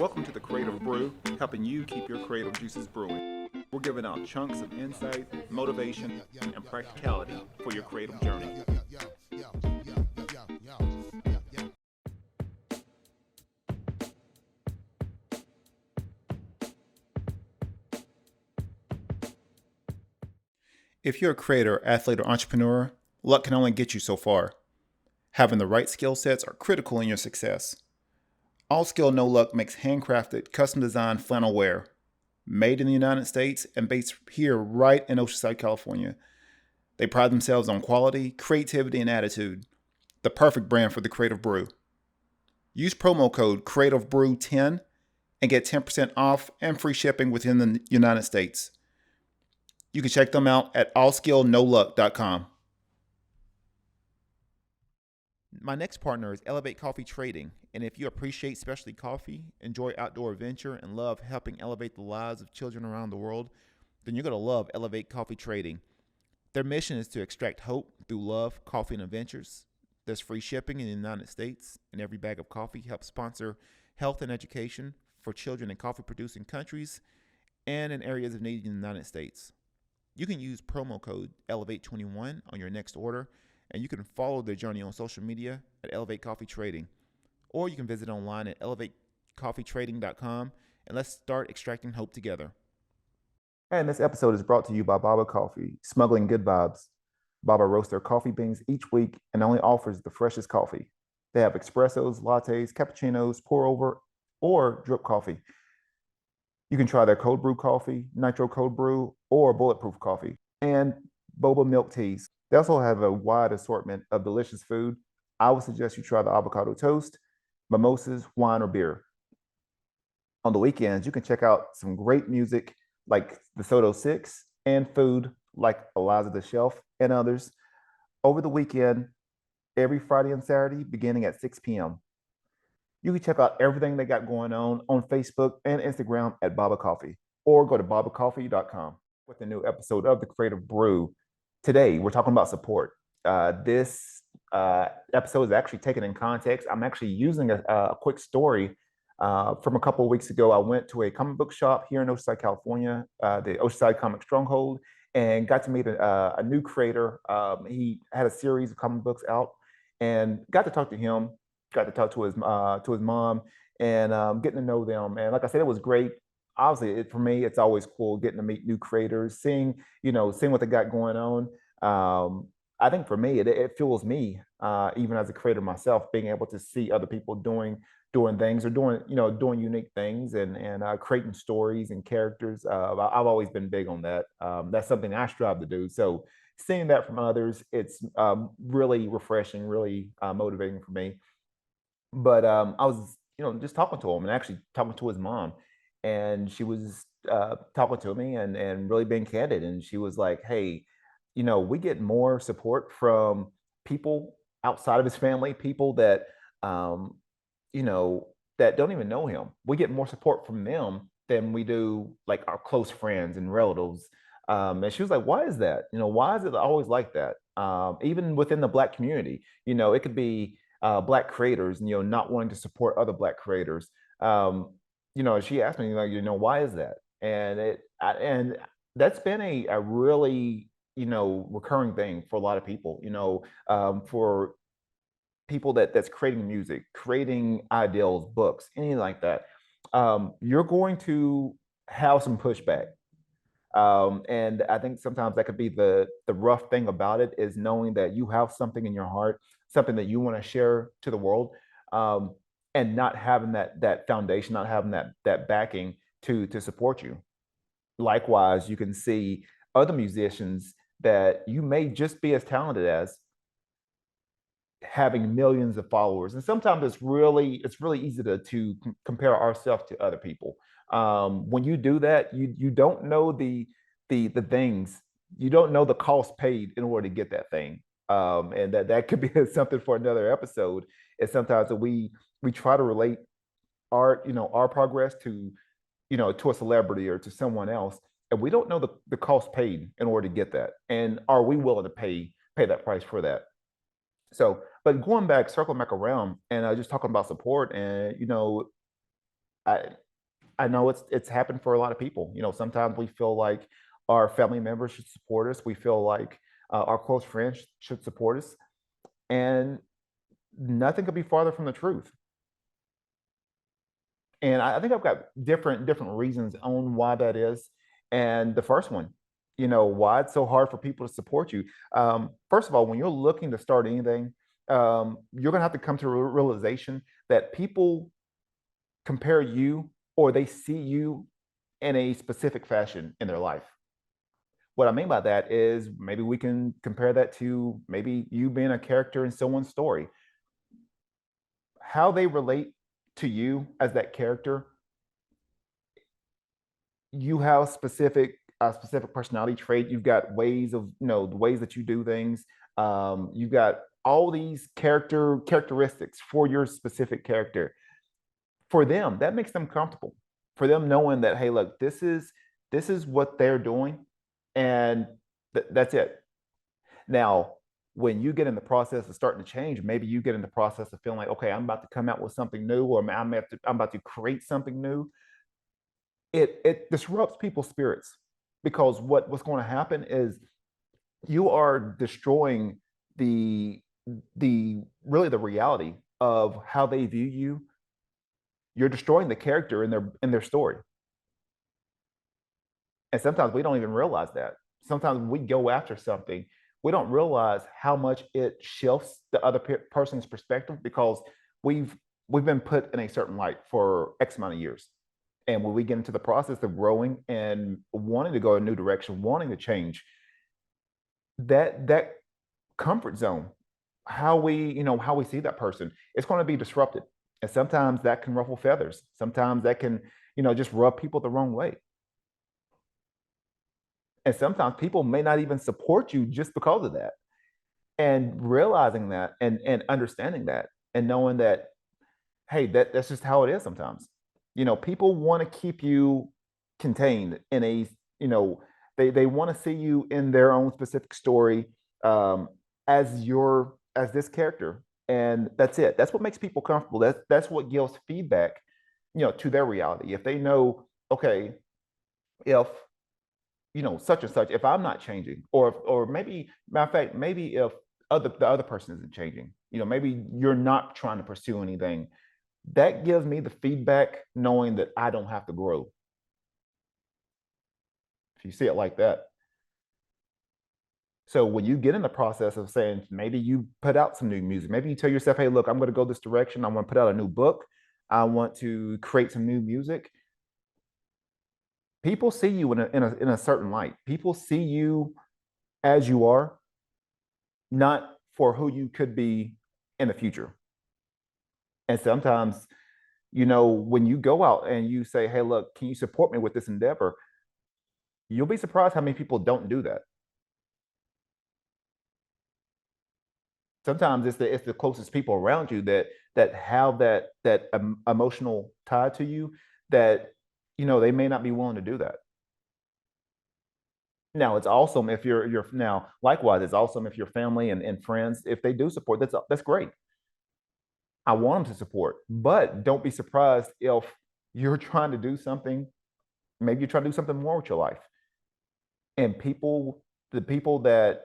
Welcome to the Creative Brew, helping you keep your creative juices brewing. We're giving out chunks of insight, motivation, and practicality for your creative journey. If you're a creator, athlete, or entrepreneur, luck can only get you so far. Having the right skill sets are critical in your success. All Skill No Luck makes handcrafted, custom designed flannel wear, made in the United States and based here right in Oceanside, California. They pride themselves on quality, creativity, and attitude. The perfect brand for the Creative Brew. Use promo code CreativeBrew10 and get 10% off and free shipping within the United States. You can check them out at allskillnoluck.com. My next partner is Elevate Coffee Trading, and if you appreciate specialty coffee, enjoy outdoor adventure, and love helping elevate the lives of children around the world, then you're going to love Elevate Coffee Trading. Their mission is to extract hope through love, coffee, and adventures. There's free shipping in the United States, and every bag of coffee helps sponsor health and education for children in coffee-producing countries and in areas of need in the United States. You can use promo code Elevate21 on your next order, and you can follow their journey on social media at Elevate Coffee Trading. Or you can visit online at elevatecoffeetrading.com, and let's start extracting hope together. And this episode is brought to you by Baba Coffee, Smuggling Good Vibes. Baba roasts their coffee beans each week and only offers the freshest coffee. They have espressos, lattes, cappuccinos, pour over, or drip coffee. You can try their cold brew coffee, nitro cold brew, or bulletproof coffee, and boba milk teas. They also have a wide assortment of delicious food. I would suggest you try the avocado toast, mimosas, wine, or beer. On the weekends, you can check out some great music like the Soto Six and food like Eliza the Shelf and others over the weekend, every Friday and Saturday, beginning at 6 p.m. You can check out everything they got going on Facebook and Instagram at Baba Coffee, or go to babacoffee.com with a new episode of the Creative Brew. Today, we're talking about support. This episode is actually taken in context. I'm actually using a quick story from a couple of weeks ago. I went to a comic book shop here in Oceanside, California, the Oceanside Comic Stronghold, and got to meet a new creator. He had a series of comic books out, and got to talk to him. Got to talk to his mom, and getting to know them. And like I said, it was great. Obviously, for me, it's always cool getting to meet new creators, seeing what they got going on. I think for me, it fuels me, even as a creator myself, being able to see other people doing things, or doing unique things, and creating stories and characters. I've always been big on that. That's something I strive to do. So seeing that from others, it's really refreshing, really motivating for me. But I was, just talking to him, and actually talking to his mom, and she was talking to me, and really being candid. And she was like, "Hey, we get more support from people outside of his family, people that um, that don't even know him. We get more support from them than we do like our close friends and relatives." And she was like, "Why is that? Why is it always like that? Even within the Black community, it could be Black creators, not wanting to support other Black creators." She asked me, like, why is that? And that's been a really recurring thing for a lot of people. For people that's creating music, creating ideals, books, anything like that, you're going to have some pushback. And I think sometimes that could be the rough thing about it, is knowing that you have something in your heart, something that you want to share to the world, and not having that foundation, not having that backing to support you. Likewise, you can see other musicians that you may just be as talented as, having millions of followers. And sometimes it's really easy to compare ourselves to other people. When you do that, you don't know the things, you don't know the cost paid in order to get that thing. And that could be something for another episode. Is sometimes that we try to relate our progress to a celebrity or to someone else, and we don't know the cost paid in order to get that, and are we willing to pay that price for that. So, but circling back around, and just talking about support, and I I know it's happened for a lot of people. You know, sometimes we feel like our family members should support us. We feel like our close friends should support us, and nothing could be farther from the truth. And I think I've got different reasons on why that is. And the first one, you know, why it's so hard for people to support you. First of all, when you're looking to start anything, you're gonna have to come to a realization that people compare you or they see you in a specific fashion in their life. What I mean by that is maybe we can compare that to maybe you being a character in someone's story. How they relate to you as that character, you have specific a specific personality trait. You've got ways of, you know, the ways that you do things. You've got all these characteristics for your specific character. For them, that makes them comfortable. For them knowing that, hey, look, this is what they're doing, and that's it. Now, when you get in the process of starting to change, maybe you get in the process of feeling like, okay, I'm about to come out with something new, or I'm about to create something new. It disrupts people's spirits because what's going to happen is you are destroying the the really the reality of how they view you. You're destroying the character in their story. And sometimes we don't even realize that. Sometimes we go after something, we don't realize how much it shifts the other person's perspective because we've we've been put in a certain light for X amount of years. And when we get into the process of growing and wanting to go a new direction, wanting to change, that comfort zone, how we see that person, it's going to be disrupted. And sometimes that can ruffle feathers. Sometimes that can, just rub people the wrong way. And sometimes people may not even support you just because of that. And realizing that and understanding that and knowing that, hey, that's just how it is sometimes. People want to keep you contained in a, you know, they want to see you in their own specific story, um, as this character. And that's it. That's what makes people comfortable. That's what gives feedback, to their reality. If they know, okay, if such and such, if I'm not changing, or maybe matter of fact, maybe if the other person isn't changing, maybe you're not trying to pursue anything, that gives me the feedback knowing that I don't have to grow. If you see it like that. So when you get in the process of saying maybe you put out some new music, maybe you tell yourself, hey, look, I'm going to go this direction. I want to put out a new book. I want to create some new music. People see you in a certain light. People see you as you are, not for who you could be in the future. And sometimes, when you go out and you say, hey, look, can you support me with this endeavor? You'll be surprised how many people don't do that. Sometimes it's the closest people around you that have that emotional tie to you that they may not be willing to do that. Now it's awesome if you're now likewise it's awesome if your family and friends, if they do support, that's great. I want them to support, but don't be surprised if you're trying to do something. Maybe you're trying to do something more with your life, and the people that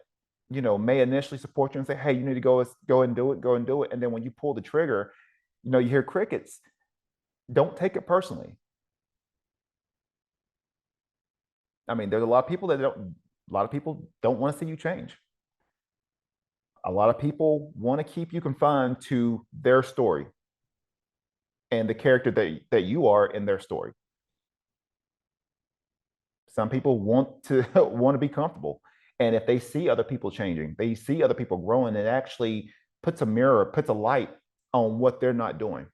may initially support you and say, "Hey, you need to go and do it, go and do it," and then when you pull the trigger, you hear crickets. Don't take it personally. I mean, there's a lot of people don't want to see you change. A lot of people want to keep you confined to their story and the character that you are in their story. Some people want to want to be comfortable. And if they see other people changing, they see other people growing, it actually puts a light on what they're not doing.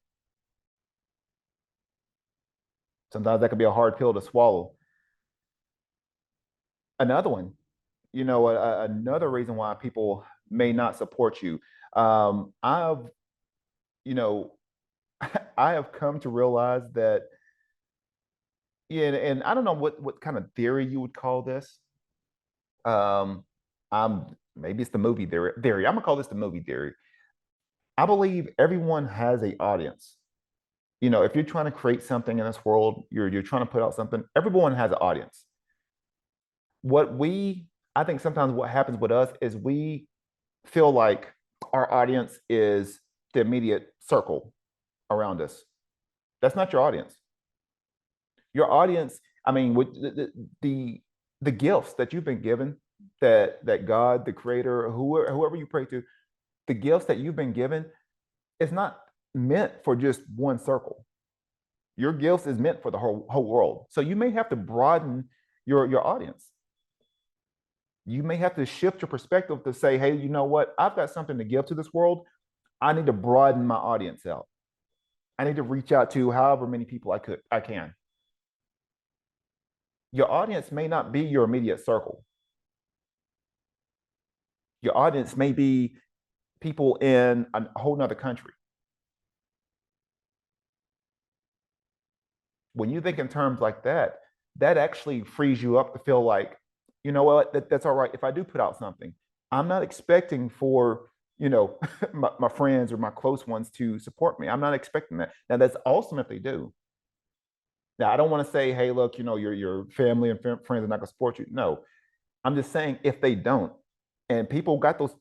Sometimes that could be a hard pill to swallow. Another one, another reason why people may not support you. I've, you know, I have come to realize that, yeah, and I don't know what kind of theory you would call this. I'm maybe it's the movie theory. I'm gonna call this the movie theory. I believe everyone has a audience. If you're trying to create something in this world, you're trying to put out something, everyone has an audience. What we, I think sometimes what happens with us is we feel like our audience is the immediate circle around us. That's not your audience. Your audience, I mean, with the gifts that you've been given, that God, the creator, whoever you pray to, the gifts that you've been given, it's not meant for just one circle. Your gifts is meant for the whole world. So you may have to broaden your audience. You may have to shift your perspective to say, hey, you know what? I've got something to give to this world. I need to broaden my audience out. I need to reach out to however many people I can. Your audience may not be your immediate circle. Your audience may be people in a whole nother country. When you think in terms like that, that actually frees you up to feel like, you know what, that's all right. If I do put out something, I'm not expecting for, my friends or my close ones to support me. I'm not expecting that. Now, that's awesome if they do. Now, I don't want to say, hey, look, your family and friends are not going to support you. No, I'm just saying if they don't, and people got those,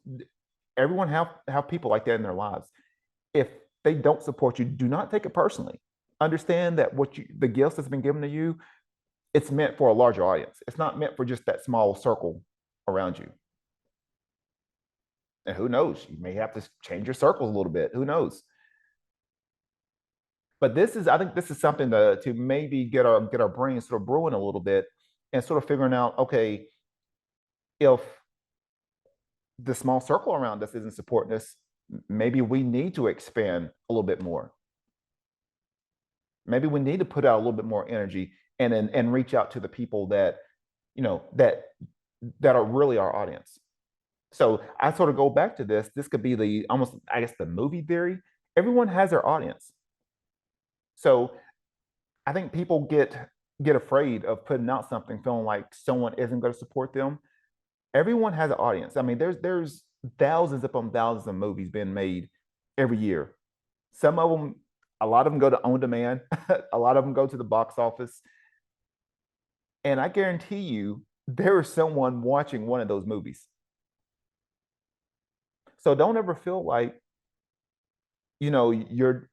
everyone have people like that in their lives. If they don't support you, do not take it personally. Understand that the gifts that's been given to you, it's meant for a larger audience. It's not meant for just that small circle around you. And who knows? You may have to change your circles a little bit. Who knows? But I think this is something to maybe get our brains sort of brewing a little bit and sort of figuring out, okay, if the small circle around us isn't supporting us, maybe we need to expand a little bit more. Maybe we need to put out a little bit more energy and reach out to the people that that are really our audience. So I sort of go back to this. This could be the almost, I guess, the movie theory. Everyone has their audience. So I think people get afraid of putting out something, feeling like someone isn't going to support them. Everyone has an audience. I mean, there's thousands upon thousands of movies being made every year. Some of them, a lot of them go to on demand. A lot of them go to the box office. And I guarantee you, there is someone watching one of those movies. So don't ever feel like, you're,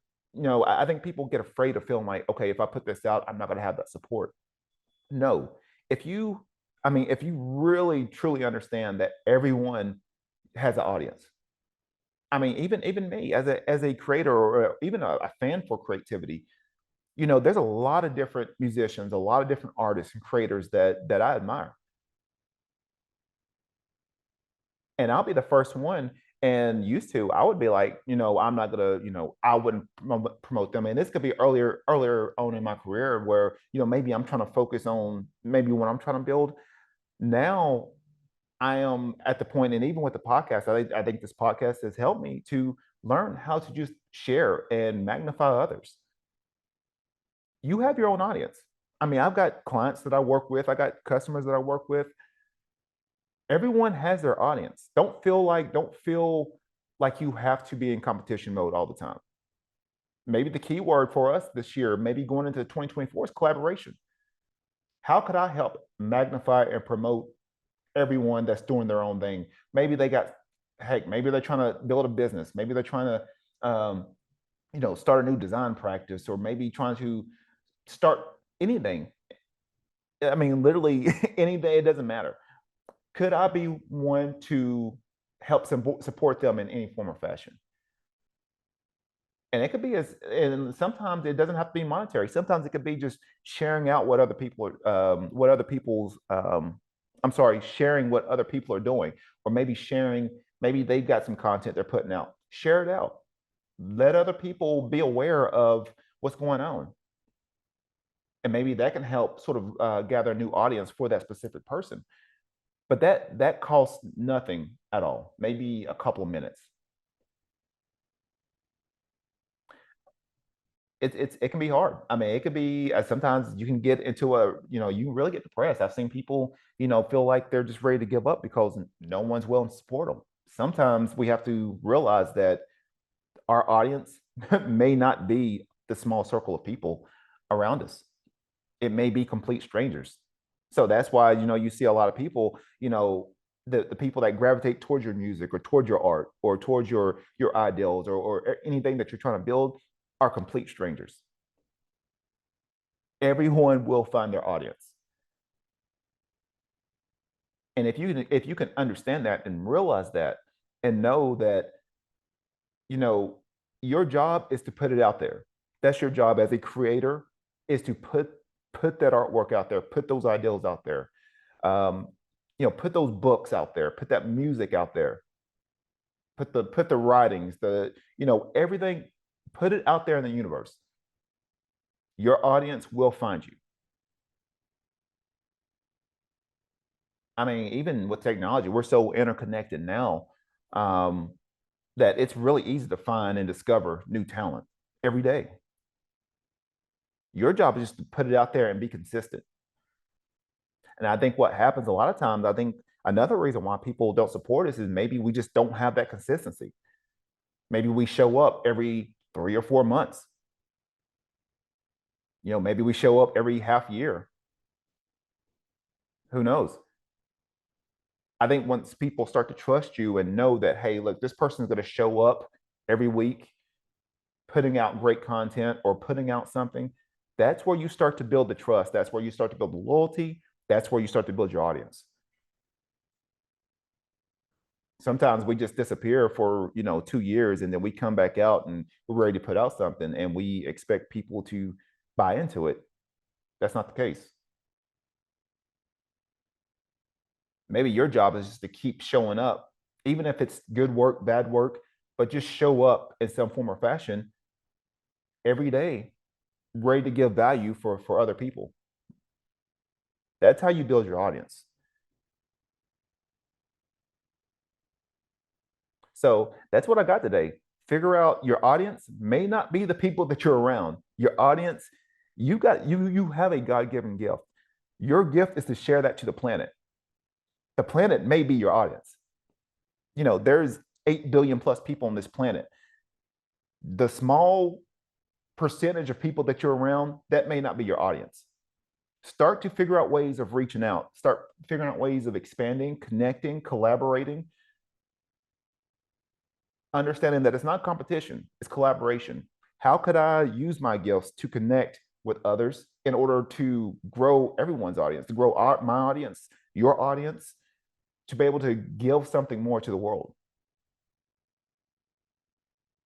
I think people get afraid of feeling like, okay, if I put this out, I'm not going to have that support. No, if you, I mean, if you really truly understand that everyone has an audience. I mean, even me as a creator or even a fan for creativity, there's a lot of different musicians, a lot of different artists and creators that I admire. And I'll be the first one. And used to, I would be like, I'm not gonna, I wouldn't promote them. And this could be earlier on in my career where, maybe I'm trying to focus on maybe what I'm trying to build. Now I am at the point, and even with the podcast, I think this podcast has helped me to learn how to just share and magnify others. You have your own audience. I mean, I've got clients that I work with, I got customers that I work with. Everyone has their audience. Don't feel like you have to be in competition mode all the time. Maybe the key word for us this year, maybe going into 2024, is collaboration. How could I help magnify and promote everyone that's doing their own thing? Maybe maybe they're trying to build a business. Maybe they're trying to, start a new design practice, or maybe trying to start anything. I mean, literally anything, it doesn't matter. Could I be one to help support them in any form or fashion? And it could be and sometimes it doesn't have to be monetary. Sometimes it could be just sharing out sharing what other people are doing, or maybe they've got some content they're putting out. Share it out. Let other people be aware of what's going on. And maybe that can help sort of gather a new audience for that specific person. But that costs nothing at all, maybe a couple of minutes. It can be hard. I mean, it could be sometimes you can get into you can really get depressed. I've seen people, feel like they're just ready to give up because no one's willing to support them. Sometimes we have to realize that our audience may not be the small circle of people around us. It may be complete strangers. So that's why, you see a lot of people, the people that gravitate towards your music or towards your art or towards your ideals or anything that you're trying to build are complete strangers. Everyone will find their audience. And if you can understand that and realize that and know that, you know, your job is to put it out there. That's your job as a creator, is to put that artwork out there, put those ideals out there. Um, put those books out there, put that music out there, put the writings, everything, put it out there in the universe. Your audience will find you. I mean, even with technology, we're so interconnected now, um, that it's really easy to find and discover new talent every day. Your job is just to put it out there and be consistent. And I think what happens a lot of times, I think another reason why people don't support us is maybe we just don't have that consistency. Maybe we show up every 3 or 4 months. Maybe we show up every half year. Who knows? I think once people start to trust you and know that, hey, look, this person is going to show up every week, putting out great content or putting out something, that's where you start to build the trust. That's where you start to build the loyalty. That's where you start to build your audience. Sometimes we just disappear for 2 years and then we come back out and we're ready to put out something and we expect people to buy into it. That's not the case. Maybe your job is just to keep showing up, even if it's good work, bad work, but just show up in some form or fashion every day, ready to give value for other people. That's how you build your audience. So that's what I got today. Figure out your audience may not be the people that you're around. Your audience, you have a God-given gift. Your gift is to share that to the planet. The planet may be your audience. There's 8 billion plus people on this planet. The small percentage of people that you're around, that may not be your audience. Start to figure out ways of reaching out. Start figuring out ways of expanding, connecting, collaborating, understanding that it's not competition, it's collaboration. How could I use my gifts to connect with others in order to grow everyone's audience, to grow my audience, your audience, to be able to give something more to the world?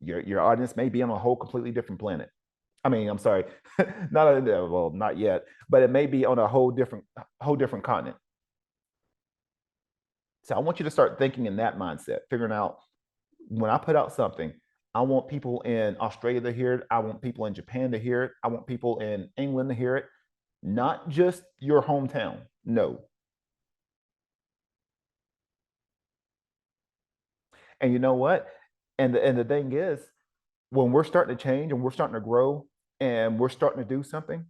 Your audience may be on a whole completely different planet. I mean, I'm sorry, not yet, but it may be on a whole different continent. So I want you to start thinking in that mindset, figuring out, when I put out something, I want people in Australia to hear it. I want people in Japan to hear it. I want people in England to hear it. Not just your hometown. No. And you know what? And the thing is, when we're starting to change and we're starting to grow and we're starting to do something,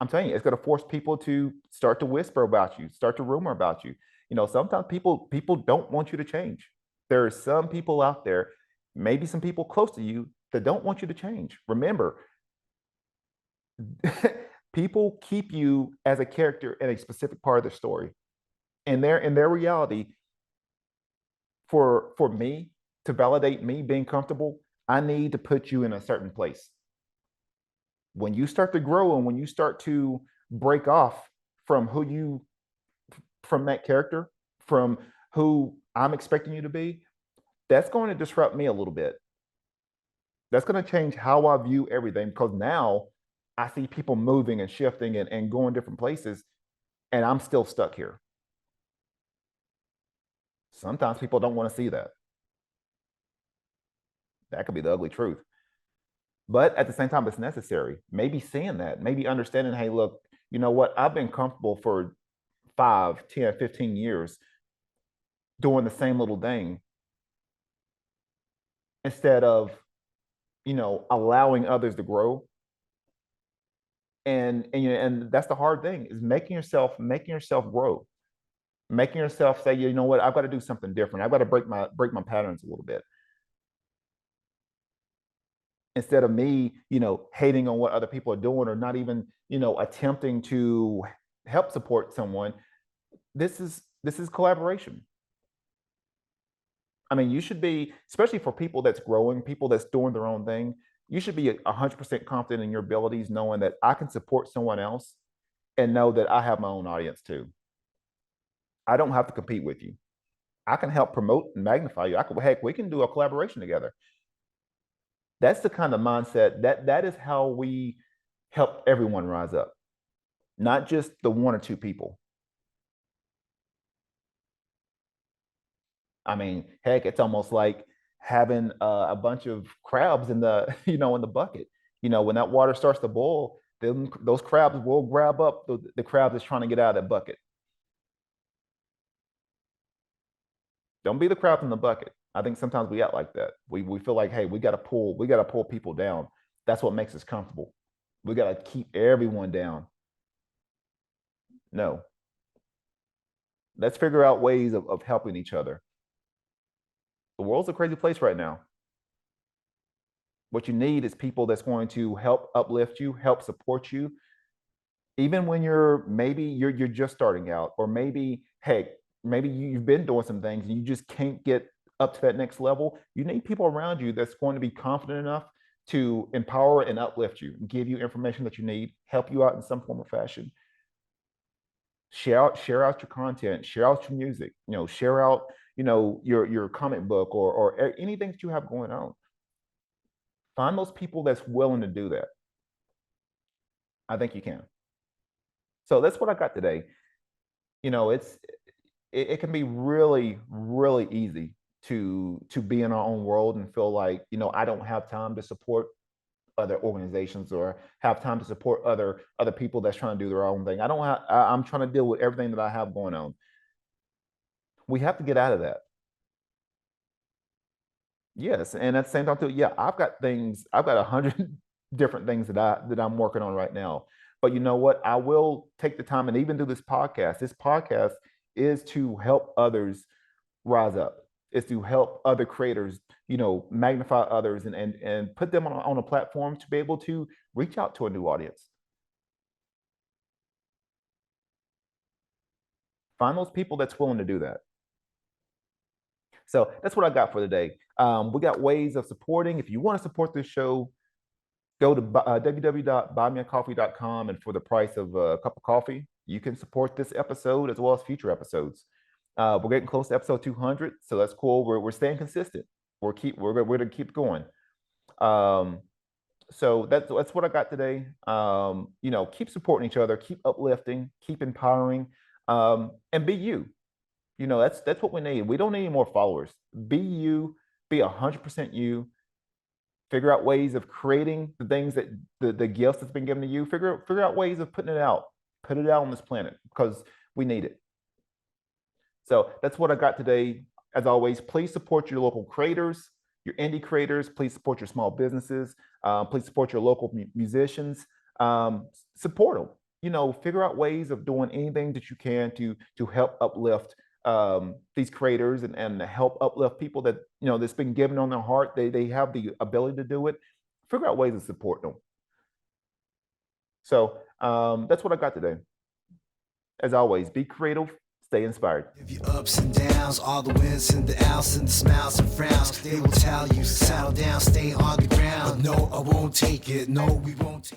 I'm telling you, it's going to force people to start to whisper about you, start to rumor about you. Sometimes people don't want you to change. There are some people out there, maybe some people close to you, that don't want you to change. Remember, people keep you as a character in a specific part of the story. And in their reality, for me to validate me being comfortable, I need to put you in a certain place. When you start to grow and when you start to break off from from that character, from who I'm expecting you to be, that's going to disrupt me a little bit. That's going to change how I view everything, because now I see people moving and shifting and going different places, and I'm still stuck here. Sometimes people don't want to see that. That could be the ugly truth. But at the same time, it's necessary. Maybe seeing that, maybe understanding, hey, look, you know what? I've been comfortable for 5, 10, 15 years doing the same little thing instead of, allowing others to grow. And that's the hard thing, is making yourself grow, making yourself say, you know what, I've got to do something different. I've got to break my patterns a little bit. instead of me, hating on what other people are doing or not even, attempting to help support someone. This is collaboration. I mean, you should be, especially for people that's growing, people that's doing their own thing, you should be 100% confident in your abilities, knowing that I can support someone else and know that I have my own audience too. I don't have to compete with you. I can help promote and magnify you. Heck, we can do a collaboration together. That's the kind of mindset that is how we help everyone rise up, not just the one or two people. I mean, heck, it's almost like having a bunch of crabs in the in the bucket. When that water starts to boil, those crabs will grab up the crab that's trying to get out of that bucket. Don't be the crab in the bucket. I think sometimes we act like that. We feel like, hey, we got to pull people down. That's what makes us comfortable. We got to keep everyone down. No, let's figure out ways of helping each other. The world's a crazy place right now. What you need is people that's going to help uplift you, help support you, even when you're just starting out, or maybe, hey, maybe you've been doing some things and you just can't get up to that next level. You need people around you that's going to be confident enough to empower and uplift you, give you information that you need, help you out in some form or fashion. Share out your content, share out your music, share out, your comic book or anything that you have going on. Find those people that's willing to do that. I think you can. So that's what I got today. It can be really, really easy to be in our own world and feel like, I don't have time to support other organizations or have time to support other people that's trying to do their own thing. I'm trying to deal with everything that I have going on. We have to get out of that. Yes, and at the same time too, yeah, I've got 100 different things that I'm working on right now. But you know what? I will take the time and even do this podcast. This podcast is to help others rise up. It's to help other creators, magnify others and put them on a platform to be able to reach out to a new audience. Find those people that's willing to do that. So that's what I got for today. We got ways of supporting. If you want to support this show, go to www.buymeacoffee.com, and for the price of a cup of coffee, you can support this episode as well as future episodes. We're getting close to episode 200, so that's cool. We're staying consistent. We're going to keep going. So that's what I got today. Keep supporting each other, keep uplifting, keep empowering, and be you. That's what we need. We don't need any more followers. Be you. Be 100% you. Figure out ways of creating the things that the gifts that's been given to you. Figure out ways of putting it out. Put it out on this planet because we need it. So that's what I got today. As always, please support your local creators, your indie creators. Please support your small businesses. Please support your local musicians. Support them. Figure out ways of doing anything that you can to help uplift these creators and help uplift people that that's been given on their heart. They have the ability to do it. Figure out ways to support them. So that's what I got today. As always, be creative, stay inspired. If your ups and downs, all the wins and the outs and the smiles and frowns, they will tell you, settle down, stay on the ground. But no, I won't take it. No, we won't take it.